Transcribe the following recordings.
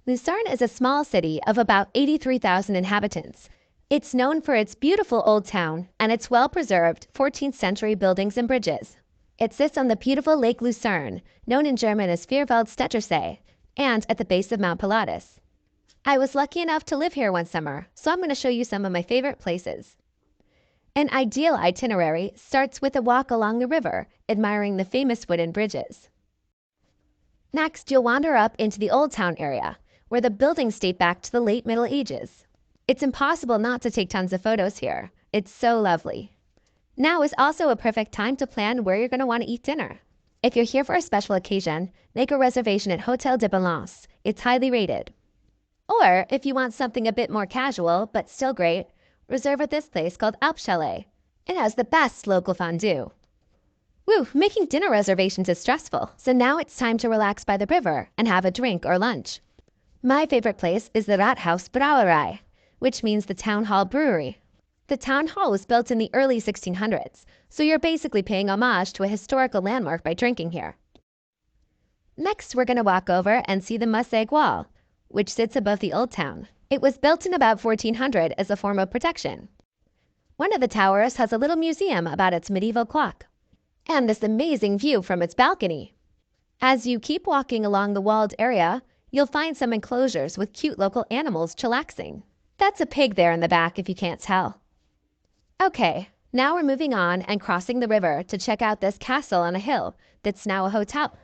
Lucerne is a small city of about 83,000 inhabitants. It's known for its beautiful old town and its well-preserved 14th century buildings and bridges. It sits on the beautiful Lake Lucerne, known in German as Vierwaldstättersee, and at the base of Mount Pilatus. I was lucky enough to live here one summer, so I'm going to show you some of my favorite places. An ideal itinerary starts with a walk along the river, admiring the famous wooden bridges. Next, you'll wander up into the Old Town area, where the buildings date back to the late Middle Ages. It's impossible not to take tons of photos here. It's so lovely. Now is also a perfect time to plan where you're going to want to eat dinner. If you're here for a special occasion, make a reservation at Hotel de Balance. It's highly rated. Or, if you want something a bit more casual, but still great, reserve at this place called Alps Chalet. It has the best local fondue. Woo, making dinner reservations is stressful, so now it's time to relax by the river and have a drink or lunch. My favorite place is the Rathaus Brauerei, which means the Town Hall Brewery. The town hall was built in the early 1600s, so you're basically paying homage to a historical landmark by drinking here. Next, we're going to walk over and see the Mosaic Wall, which sits above the Old Town. It was built in about 1400 as a form of protection. One of the towers has a little museum about its medieval clock, and this amazing view from its balcony. As you keep walking along the walled area, you'll find some enclosures with cute local animals chillaxing. That's a pig there in the back if you can't tell. Okay, now we're moving on and crossing the river to check out this castle on a hill that's now a hotel.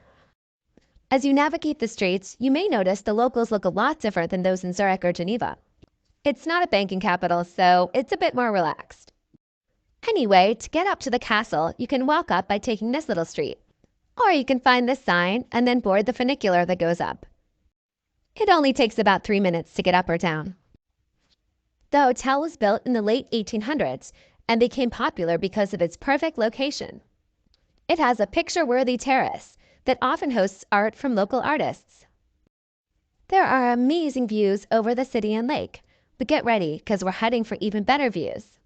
As you navigate the streets, you may notice the locals look a lot different than those in Zurich or Geneva. It's not a banking capital, so it's a bit more relaxed. Anyway, to get up to the castle, you can walk up by taking this little street. Or you can find this sign and then board the funicular that goes up. It only takes about 3 minutes to get up or down. The hotel was built in the late 1800s and became popular because of its perfect location. It has a picture-worthy terrace that often hosts art from local artists. There are amazing views over the city and lake, but get ready because we're heading for even better views.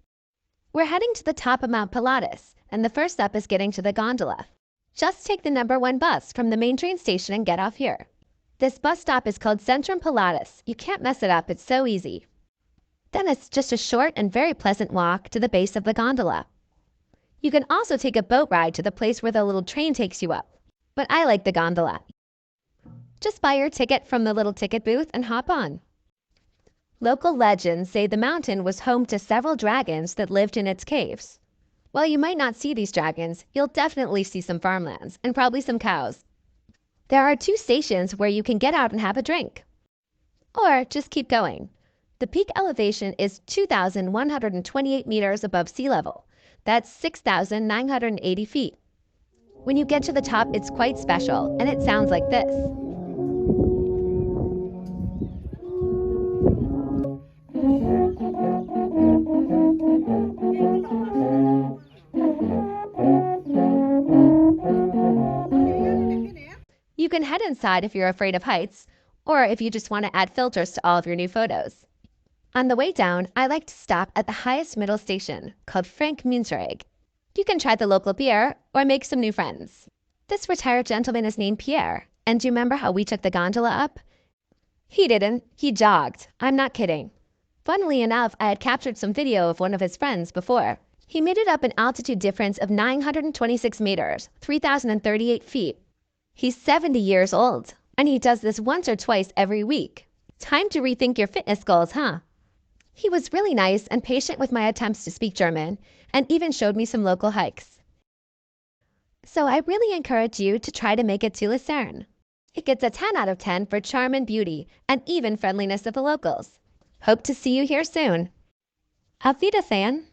We're heading to the top of Mount Pilatus, and the first step is getting to the gondola. Just take the number 1 bus from the main train station and get off here. This bus stop is called Centrum Pilatus. You can't mess it up, it's so easy. Then it's just a short and very pleasant walk to the base of the gondola. You can also take a boat ride to the place where the little train takes you up, but I like the gondola. Just buy your ticket from the little ticket booth and hop on. Local legends say the mountain was home to several dragons that lived in its caves. While you might not see these dragons, you'll definitely see some farmlands and probably some cows. There are 2 stations where you can get out and have a drink. Or just keep going. The peak elevation is 2,128 meters above sea level. That's 6,980 feet. When you get to the top, it's quite special, and it sounds like this. You can head inside if you're afraid of heights, or if you just want to add filters to all of your new photos. On the way down, I like to stop at the highest middle station, called Frank Münzeregg. You can try the local beer or make some new friends. This retired gentleman is named Pierre, and do you remember how we took the gondola up? He didn't, he jogged. I'm not kidding. Funnily enough, I had captured some video of one of his friends before. He made it up an altitude difference of 926 meters, 3,038 feet. He's 70 years old, and he does this once or twice every week. Time to rethink your fitness goals, huh? He was really nice and patient with my attempts to speak German, and even showed me some local hikes. So I really encourage you to try to make it to Lucerne. It gets a 10 out of 10 for charm and beauty, and even friendliness of the locals. Hope to see you here soon. Auf Wiedersehen!